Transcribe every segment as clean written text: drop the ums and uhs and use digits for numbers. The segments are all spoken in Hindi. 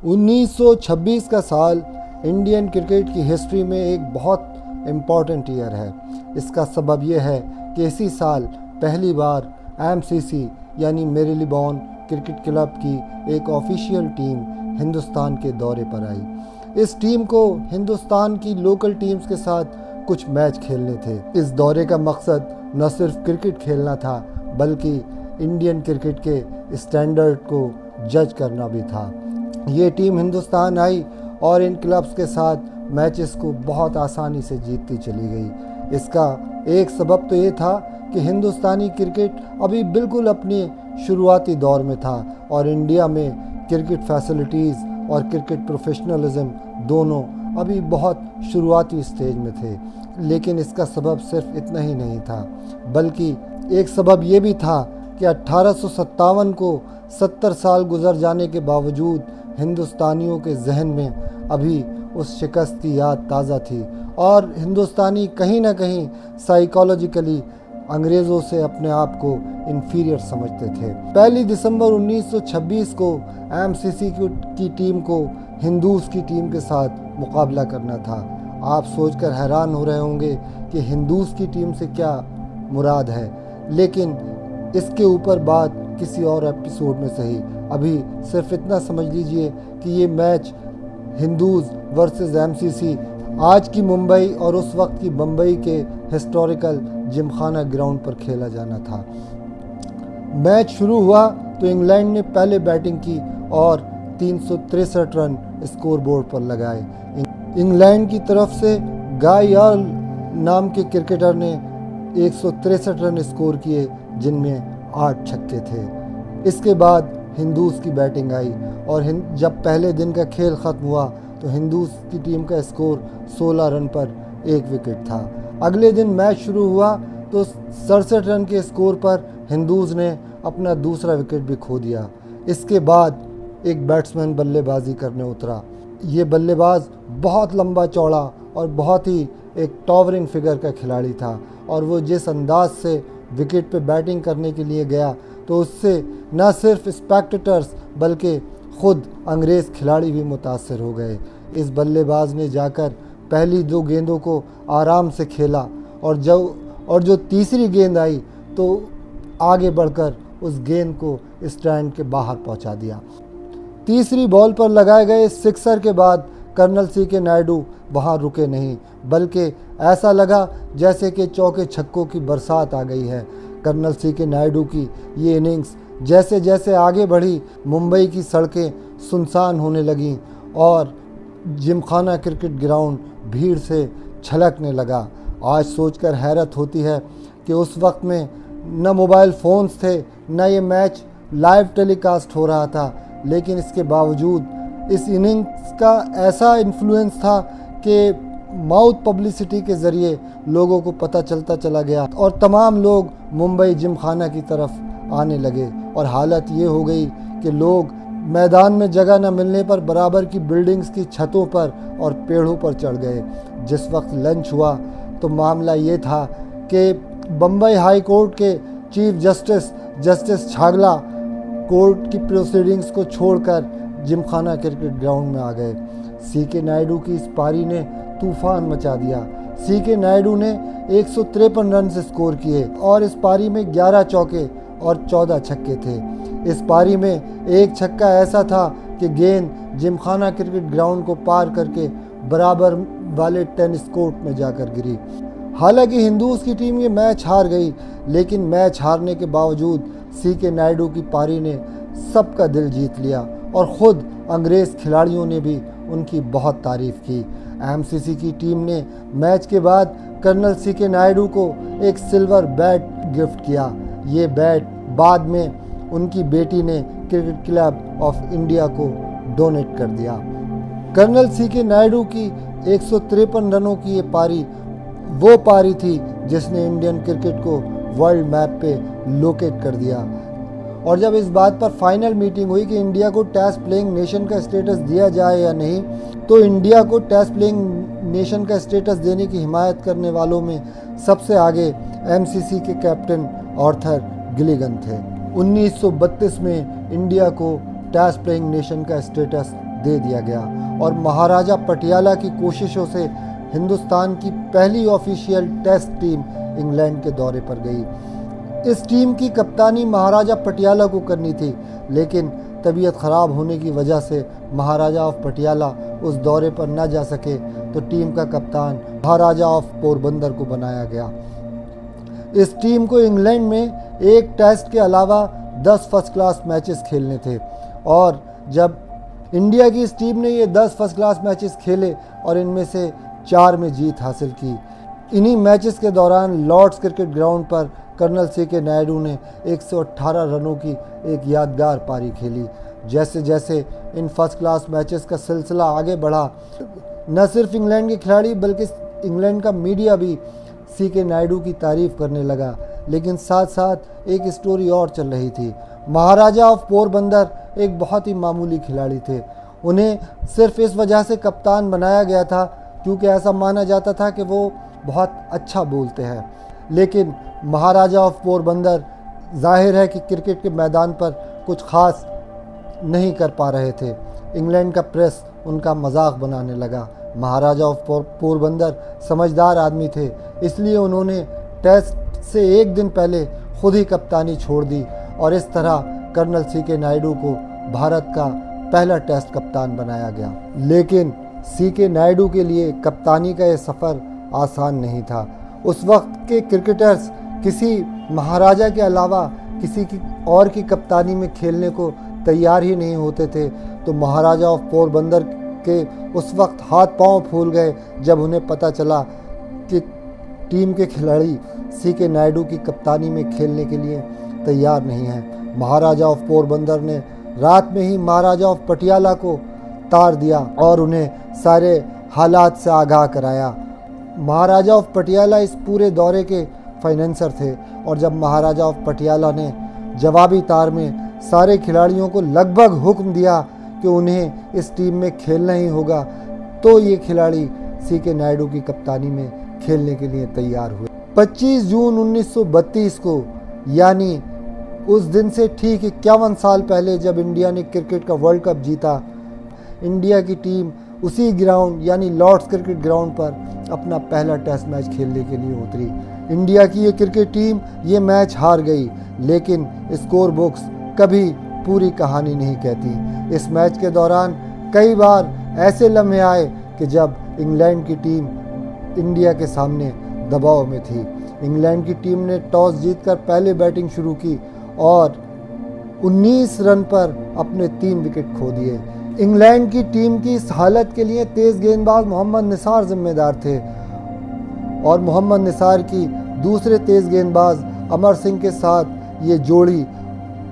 1926 का साल इंडियन क्रिकेट की हिस्ट्री में एक बहुत इम्पॉर्टेंट ईयर है। इसका सबब यह है कि इसी साल पहली बार MCC यानी मेरीलेबोन क्रिकेट क्लब की एक ऑफिशियल टीम हिंदुस्तान के दौरे पर आई। इस टीम को हिंदुस्तान की लोकल टीम्स के साथ कुछ मैच खेलने थे। इस दौरे का मकसद न सिर्फ क्रिकेट खेलना था बल्कि इंडियन क्रिकेट के स्टैंडर्ड को जज करना भी था। ये टीम हिंदुस्तान आई और इन क्लब्स के साथ मैचेस को बहुत आसानी से जीतती चली गई। इसका एक सबब तो ये था कि हिंदुस्तानी क्रिकेट अभी बिल्कुल अपने शुरुआती दौर में था और इंडिया में क्रिकेट फैसिलिटीज़ और क्रिकेट प्रोफेशनलिज्म दोनों अभी बहुत शुरुआती स्टेज में थे। लेकिन इसका सबब सिर्फ इतना ही नहीं था बल्कि एक सबब ये भी था कि 1857 को 70 साल गुजर जाने के बावजूद हिंदुस्तानियों के जहन में अभी उस शिकस्त की याद ताज़ा थी और हिंदुस्तानी कहीं ना कहीं साइकोलॉजिकली अंग्रेज़ों से अपने आप को इन्फीरियर समझते थे। 1 दिसंबर 1926 को MCC की टीम को हिंदूज़ की टीम के साथ मुकाबला करना था। आप सोचकर हैरान हो रहे होंगे कि हिंदूज़ की टीम से क्या मुराद है, लेकिन इसके ऊपर बात किसी और एपिसोड में सही। अभी सिर्फ इतना समझ लीजिए कि ये मैच हिंदूज़ वर्सेस MCC आज की मुंबई और उस वक्त की बम्बई के हिस्टोरिकल जिमखाना ग्राउंड पर खेला जाना था। मैच शुरू हुआ तो इंग्लैंड ने पहले बैटिंग की और 363 रन स्कोर बोर्ड पर लगाए। इंग्लैंड की तरफ से गाय यार्ल नाम के क्रिकेटर ने 163 रन स्कोर किए जिनमें 8 छक्के थे। इसके बाद हिंदूज़ की बैटिंग आई और जब पहले दिन का खेल ख़त्म हुआ तो हिंदूज़ की टीम का स्कोर 16 रन पर 1 विकेट था। अगले दिन मैच शुरू हुआ तो 67 रन के स्कोर पर हिंदूज़ ने अपना दूसरा विकेट भी खो दिया। इसके बाद एक बैट्समैन बल्लेबाजी करने उतरा। ये बल्लेबाज बहुत लंबा चौड़ा और बहुत ही एक टॉवरिंग फिगर का खिलाड़ी था और वो जिस अंदाज से विकेट पे बैटिंग करने के लिए गया तो उससे न सिर्फ स्पेक्टेटर्स बल्कि ख़ुद अंग्रेज़ खिलाड़ी भी मुतासर हो गए। इस बल्लेबाज ने जाकर पहली 2 गेंदों को आराम से खेला और जो तीसरी गेंद आई तो आगे बढ़कर उस गेंद को स्टैंड के बाहर पहुंचा दिया। तीसरी बॉल पर लगाए गए सिक्सर के बाद कर्नल CK नायडू वहां रुके नहीं बल्कि ऐसा लगा जैसे कि चौके छक्कों की बरसात आ गई है। कर्नल CK नायडू की ये इनिंग्स जैसे जैसे आगे बढ़ी मुंबई की सड़कें सुनसान होने लगीं और जिमखाना क्रिकेट ग्राउंड भीड़ से छलकने लगा। आज सोचकर हैरत होती है कि उस वक्त में न मोबाइल फ़ोन्स थे न ये मैच लाइव टेलीकास्ट हो रहा था, लेकिन इसके बावजूद इस इनिंग्स का ऐसा इन्फ्लुएंस था कि माउथ पब्लिसिटी के ज़रिए लोगों को पता चलता चला गया और तमाम लोग मुंबई जिमखाना की तरफ आने लगे और हालत ये हो गई कि लोग मैदान में जगह न मिलने पर बराबर की बिल्डिंग्स की छतों पर और पेड़ों पर चढ़ गए। जिस वक्त लंच हुआ तो मामला ये था कि बम्बई हाई कोर्ट के चीफ जस्टिस छागला कोर्ट की प्रोसीडिंग्स को छोड़कर जिमखाना क्रिकेट ग्राउंड में आ गए। CK नायडू की इस पारी ने तूफान मचा दिया। CK नायडू ने 153 रन स्कोर किए और इस पारी में 11 चौके और 14 छक्के थे। इस पारी में एक छक्का ऐसा था कि गेंद जिमखाना क्रिकेट ग्राउंड को पार करके बराबर वाले टेनिस कोर्ट में जाकर गिरी। हालांकि हिंदूज़ की टीम ये मैच हार गई, लेकिन मैच हारने के बावजूद CK नायडू की पारी ने सबका दिल जीत लिया और ख़ुद अंग्रेज़ खिलाड़ियों ने भी उनकी बहुत तारीफ़ की। MCC की टीम ने मैच के बाद कर्नल CK नायडू को एक सिल्वर बैट गिफ्ट किया। ये बैट बाद में उनकी बेटी ने क्रिकेट क्लब ऑफ इंडिया को डोनेट कर दिया। कर्नल CK नायडू की 153 रनों की ये पारी वो पारी थी जिसने इंडियन क्रिकेट को वर्ल्ड मैप पे लोकेट कर दिया। और जब इस बात पर फाइनल मीटिंग हुई कि इंडिया को टेस्ट प्लेइंग नेशन का स्टेटस दिया जाए या नहीं, तो इंडिया को टेस्ट प्लेइंग नेशन का स्टेटस देने की हिमायत करने वालों में सबसे आगे MCC के कैप्टन आर्थर गिलिगन थे। 1932 में इंडिया को टेस्ट प्लेइंग नेशन का स्टेटस दे दिया गया और महाराजा पटियाला की कोशिशों से हिंदुस्तान की पहली ऑफिशियल टेस्ट टीम इंग्लैंड के दौरे पर गई। इस टीम की कप्तानी महाराजा पटियाला को करनी थी, लेकिन तबीयत ख़राब होने की वजह से महाराजा ऑफ पटियाला उस दौरे पर न जा सके, तो टीम का कप्तान महाराजा ऑफ पोरबंदर को बनाया गया। इस टीम को इंग्लैंड में एक टेस्ट के अलावा 10 फर्स्ट क्लास मैचेस खेलने थे और जब इंडिया की इस टीम ने ये 10 फर्स्ट क्लास मैचेस खेले और इनमें से 4 में जीत हासिल की। इन्हीं मैचेस के दौरान लॉर्ड्स क्रिकेट ग्राउंड पर कर्नल C.K. नायडू ने 118 रनों की एक यादगार पारी खेली। जैसे जैसे इन फर्स्ट क्लास मैचेस का सिलसिला आगे बढ़ा, न सिर्फ इंग्लैंड के खिलाड़ी बल्कि इंग्लैंड का मीडिया भी C.K. नायडू की तारीफ़ करने लगा। लेकिन साथ साथ एक स्टोरी और चल रही थी। महाराजा ऑफ पोरबंदर एक बहुत ही मामूली खिलाड़ी थे। उन्हें सिर्फ इस वजह से कप्तान बनाया गया था क्योंकि ऐसा माना जाता था कि वो बहुत अच्छा बोलते हैं। लेकिन महाराजा ऑफ पोरबंदर जाहिर है कि क्रिकेट के मैदान पर कुछ ख़ास नहीं कर पा रहे थे। इंग्लैंड का प्रेस उनका मजाक बनाने लगा। महाराजा ऑफ पोरबंदर समझदार आदमी थे, इसलिए उन्होंने टेस्ट से एक दिन पहले खुद ही कप्तानी छोड़ दी और इस तरह कर्नल C.K. नायडू को भारत का पहला टेस्ट कप्तान बनाया गया। लेकिन C.K. नायडू के लिए कप्तानी का यह सफ़र आसान नहीं था। उस वक्त के क्रिकेटर्स किसी महाराजा के अलावा किसी की और की कप्तानी में खेलने को तैयार ही नहीं होते थे। तो महाराजा ऑफ पोरबंदर के उस वक्त हाथ पांव फूल गए जब उन्हें पता चला कि टीम के खिलाड़ी C.K. नायडू की कप्तानी में खेलने के लिए तैयार नहीं हैं। महाराजा ऑफ पोरबंदर ने रात में ही महाराजा ऑफ पटियाला को तार दिया और उन्हें सारे हालात से आगाह कराया। महाराजा ऑफ पटियाला इस पूरे दौरे के फाइनेंसर थे और जब महाराजा ऑफ पटियाला ने जवाबी तार में सारे खिलाड़ियों को लगभग हुक्म दिया कि उन्हें इस टीम में खेलना ही होगा, तो ये खिलाड़ी C.K. नायडू की कप्तानी में खेलने के लिए तैयार हुए। 25 जून 1932 को, यानी उस दिन से ठीक 51 साल पहले जब इंडिया ने क्रिकेट का वर्ल्ड कप जीता, इंडिया की टीम उसी ग्राउंड यानी लॉर्ड्स क्रिकेट ग्राउंड पर अपना पहला टेस्ट मैच खेलने के लिए उतरी। इंडिया की ये क्रिकेट टीम ये मैच हार गई, लेकिन स्कोर बुक्स कभी पूरी कहानी नहीं कहती। इस मैच के दौरान कई बार ऐसे लम्हे आए कि जब इंग्लैंड की टीम इंडिया के सामने दबाव में थी। इंग्लैंड की टीम ने टॉस जीतकर पहले बैटिंग शुरू की और 19 रन पर अपने 3 विकेट खो दिए। इंग्लैंड की टीम की इस हालत के लिए तेज़ गेंदबाज मोहम्मद निसार जिम्मेदार थे और मोहम्मद निसार की दूसरे तेज़ गेंदबाज अमर सिंह के साथ ये जोड़ी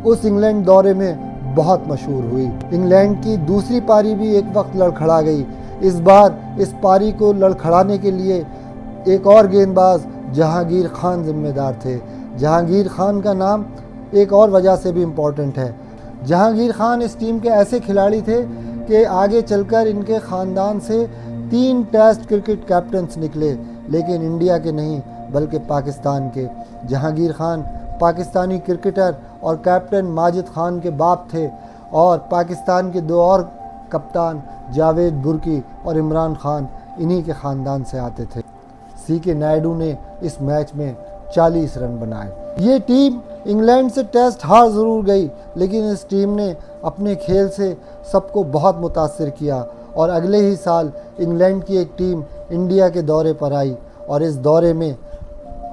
उस इंग्लैंड दौरे में बहुत मशहूर हुई। इंग्लैंड की दूसरी पारी भी एक वक्त लड़खड़ा गई। इस बार इस पारी को लड़खड़ाने के लिए एक और गेंदबाज जहांगीर खान जिम्मेदार थे। जहांगीर खान का नाम एक और वजह से भी इम्पोर्टेंट है। जहांगीर खान इस टीम के ऐसे खिलाड़ी थे कि आगे चलकर इनके ख़ानदान से 3 टेस्ट क्रिकेट कैप्टन्स निकले, लेकिन इंडिया के नहीं बल्कि पाकिस्तान के। जहांगीर खान पाकिस्तानी क्रिकेटर और कैप्टन माजिद खान के बाप थे और पाकिस्तान के 2 और कप्तान जावेद बुर्की और इमरान खान इन्हीं के ख़ानदान से आते थे। C.K. नायडू ने इस मैच में 40 रन बनाए। ये टीम इंग्लैंड से टेस्ट हार ज़रूर गई, लेकिन इस टीम ने अपने खेल से सबको बहुत मुतासिर किया और अगले ही साल इंग्लैंड की एक टीम इंडिया के दौरे पर आई और इस दौरे में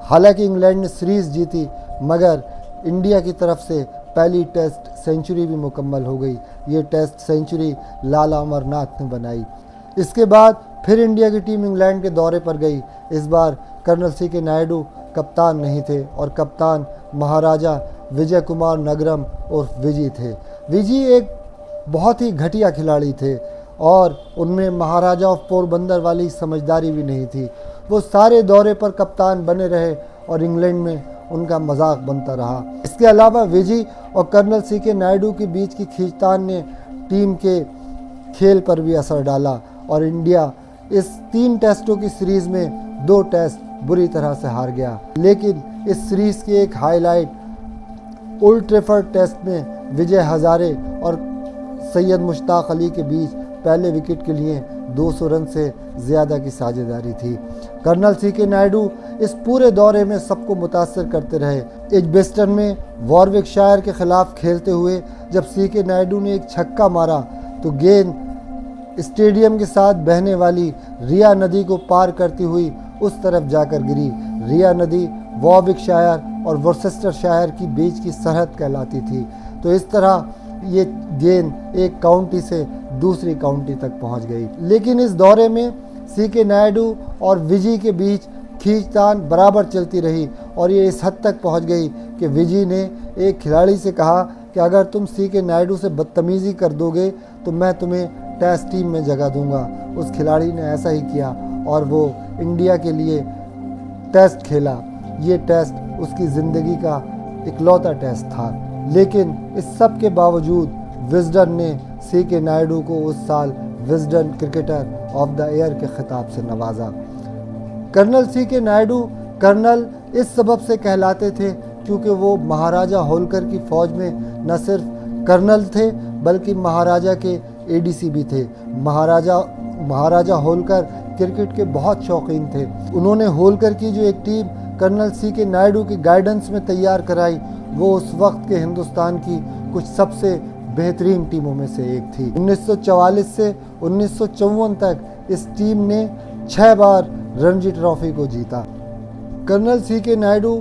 हालांकि इंग्लैंड ने सीरीज़ जीती, मगर इंडिया की तरफ से पहली टेस्ट सेंचुरी भी मुकम्मल हो गई। ये टेस्ट सेंचुरी लाला अमरनाथ ने बनाई। इसके बाद फिर इंडिया की टीम इंग्लैंड के दौरे पर गई। इस बार कर्नल C.K. नायडू कप्तान नहीं थे और कप्तान महाराजा विजय कुमार नगरम उर्फ विजी थे। विजी एक बहुत ही घटिया खिलाड़ी थे और उनमें महाराजा ऑफ पोरबंदर वाली समझदारी भी नहीं थी। वो सारे दौरे पर कप्तान बने रहे और इंग्लैंड में उनका मजाक बनता रहा। इसके अलावा विजी और कर्नल C.K. नायडू के बीच की खींचतान ने टीम के खेल पर भी असर डाला और इंडिया इस 3 टेस्टों की सीरीज़ में 2 टेस्ट बुरी तरह से हार गया। लेकिन इस सीरीज़ की एक हाईलाइट ओल्ड ट्रैफर्ड टेस्ट में विजय हजारे और सैयद मुश्ताक अली के बीच पहले विकेट के लिए 200 रन से ज़्यादा की साझेदारी थी। कर्नल सीके नायडू इस पूरे दौरे में सबको मुतासर करते रहे। एजबेस्टन में वॉरविकशायर के खिलाफ खेलते हुए जब सीके नायडू ने एक छक्का मारा तो गेंद स्टेडियम के साथ बहने वाली रिया नदी को पार करती हुई उस तरफ जाकर गिरी। रिया नदी वॉरविकशायर और वर्सेस्टरशायर की बीच की सरहद कहलाती थी। तो इस तरह ये गेंद एक काउंटी से दूसरी काउंटी तक पहुंच गई। लेकिन इस दौरे में सीके नायडू और विजी के बीच खींचतान बराबर चलती रही और ये इस हद तक पहुंच गई कि विजी ने एक खिलाड़ी से कहा कि अगर तुम सीके नायडू से बदतमीज़ी कर दोगे तो मैं तुम्हें टेस्ट टीम में जगह दूंगा। उस खिलाड़ी ने ऐसा ही किया और वो इंडिया के लिए टेस्ट खेला। ये टेस्ट उसकी ज़िंदगी का इकलौता टेस्ट था। लेकिन इस सब के बावजूद विजडन ने सीके नायडू को उस साल Wisden cricketer of the year के खिताब से नवाजा। कर्नल सीके नायडू कर्नल इस सबब से कहलाते थे क्योंकि वो महाराजा होलकर की फ़ौज में न सिर्फ कर्नल थे बल्कि महाराजा के एडीसी भी थे। महाराजा होलकर क्रिकेट के बहुत शौकीन थे। उन्होंने होलकर की जो एक टीम कर्नल सीके नायडू की गाइडेंस में तैयार कराई वो उस वक्त के हिंदुस्तान की कुछ सबसे बेहतरीन टीमों में से एक थी। 1944 से 1954 तक इस टीम ने 6 बार रणजी ट्रॉफी को जीता। कर्नल सीके नायडू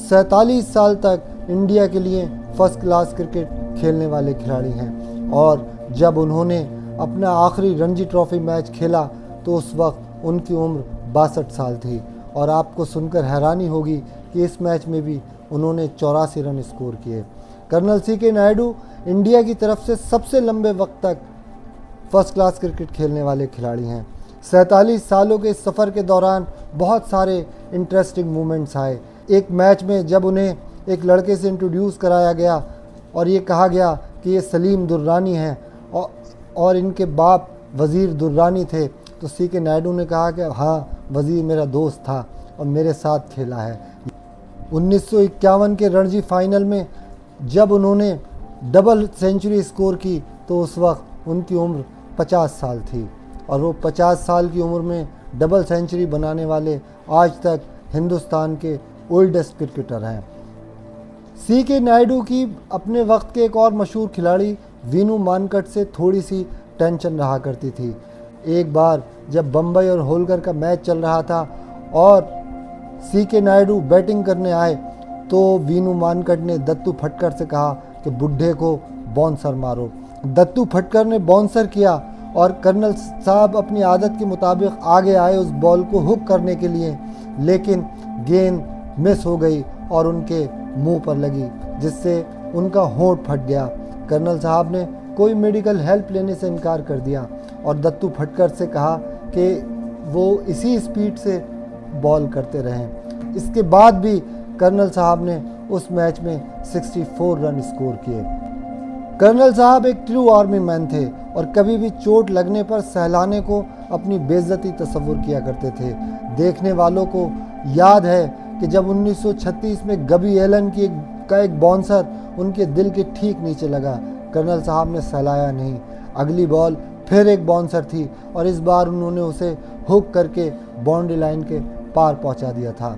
47 साल तक इंडिया के लिए फर्स्ट क्लास क्रिकेट खेलने वाले खिलाड़ी हैं और जब उन्होंने अपना आखिरी रणजी ट्रॉफी मैच खेला तो उस वक्त उनकी उम्र 62 साल थी। और आपको सुनकर हैरानी होगी कि इस मैच में भी उन्होंने 84 रन स्कोर किए। कर्नल सीके नायडू इंडिया की तरफ से सबसे लंबे वक्त तक फर्स्ट क्लास क्रिकेट खेलने वाले खिलाड़ी हैं। 47 सालों के इस सफ़र के दौरान बहुत सारे इंटरेस्टिंग मोमेंट्स आए। एक मैच में जब उन्हें एक लड़के से इंट्रोड्यूस कराया गया और ये कहा गया कि ये सलीम दुर्रानी हैं और इनके बाप वज़ीर दुर्रानी थे, तो सीके नायडू ने कहा कि हाँ, वज़ीर मेरा दोस्त था और मेरे साथ खेला है। 1951 के रणजी फाइनल में जब उन्होंने डबल सेंचुरी स्कोर की तो उस वक्त उनकी उम्र 50 साल थी और वो 50 साल की उम्र में डबल सेंचुरी बनाने वाले आज तक हिंदुस्तान के ओल्डेस्ट क्रिकेटर हैं। सीके नायडू की अपने वक्त के एक और मशहूर खिलाड़ी वीनू मानकट से थोड़ी सी टेंशन रहा करती थी। एक बार जब बम्बई और होलकर का मैच चल रहा था और सीके नायडू बैटिंग करने आए तो वीनू मानकट ने दत्तू फटकर से कहा कि बुड्ढे को बाउंसर मारो। दत्तू फटकर ने बाउंसर किया और कर्नल साहब अपनी आदत के मुताबिक आगे आए उस बॉल को हुक करने के लिए, लेकिन गेंद मिस हो गई और उनके मुंह पर लगी जिससे उनका होंठ फट गया। कर्नल साहब ने कोई मेडिकल हेल्प लेने से इनकार कर दिया और दत्तू फटकर से कहा कि वो इसी स्पीड से बॉल करते रहें। इसके बाद भी कर्नल साहब ने उस मैच में 64 रन स्कोर किए। कर्नल साहब एक ट्रू आर्मी मैन थे और कभी भी चोट लगने पर सहलाने को अपनी बेइज्जती तस्वुर किया करते थे। देखने वालों को याद है कि जब 1936 में गबी एलन का एक बाउंसर उनके दिल के ठीक नीचे लगा, कर्नल साहब ने सहलाया नहीं। अगली बॉल फिर एक बाउंसर थी और इस बार उन्होंने उसे हुक करके बाउंड्री लाइन के पार पहुंचा दिया था।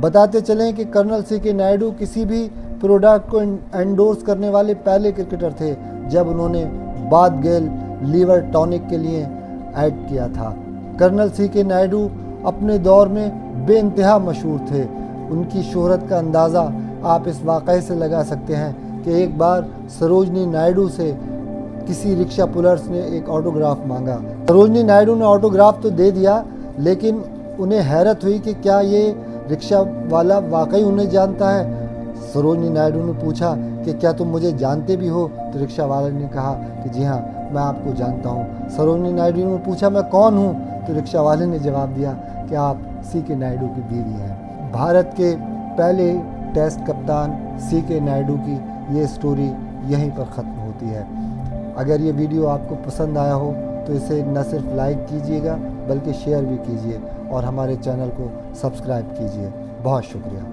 बताते चलें कि कर्नल सीके नायडू किसी भी प्रोडक्ट को एंडोर्स करने वाले पहले क्रिकेटर थे जब उन्होंने बाथ गेल लीवर टॉनिक के लिए ऐड किया था। कर्नल सीके नायडू अपने दौर में बेइंतहा मशहूर थे। उनकी शोहरत का अंदाज़ा आप इस वाक़ये से लगा सकते हैं कि एक बार सरोजनी नायडू से किसी रिक्शा पुलर्स ने एक ऑटोग्राफ मांगा। सरोजनी नायडू ने ऑटोग्राफ तो दे दिया, लेकिन उन्हें हैरत हुई कि क्या ये रिक्शा वाला वाकई उन्हें जानता है। सरोजनी नायडू ने पूछा कि क्या तुम मुझे जानते भी हो, तो रिक्शा वाले ने कहा कि जी हाँ, मैं आपको जानता हूँ। सरोजनी नायडू ने पूछा मैं कौन हूँ, तो रिक्शा वाले ने जवाब दिया कि आप सीके नायडू की बीवी हैं। भारत के पहले टेस्ट कप्तान सीके नायडू की ये स्टोरी यहीं पर ख़त्म होती है। अगर ये वीडियो आपको पसंद आया हो तो इसे न सिर्फ लाइक कीजिएगा बल्कि शेयर भी कीजिए और हमारे चैनल को सब्सक्राइब कीजिए। बहुत शुक्रिया।